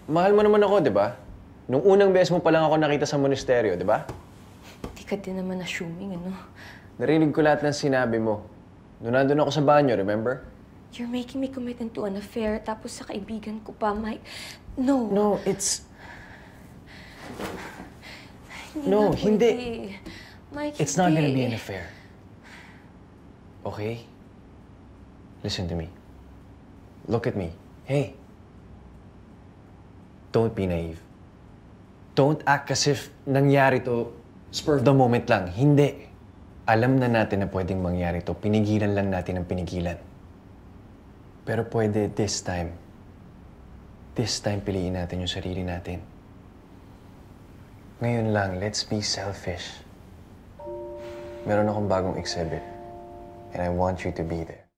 Mahal mo naman ako, di ba? Nung unang beses mo pa lang ako nakita sa monasteryo, di ba? Di ka din naman assuming, ano? Narinig ko lahat ng sinabi mo. Noong nandun ako sa banyo, remember? You're making me commit into an affair, tapos sa kaibigan ko pa, Mike. No. No, it's... Hindi No, na hindi. pwede. Mike, It's not gonna be hindi. an affair. Okay? Listen to me. Look at me. Hey. Don't be naive. Don't act as if nangyari to spur of the moment lang. Hindi. Alam na natin na pwedeng mangyari to. Pinigilan lang natin ang pinigilan. Pero pwede this time. This time, piliin natin yung sarili natin. Ngayon lang, let's be selfish. Meron akong bagong exhibit. And I want you to be there.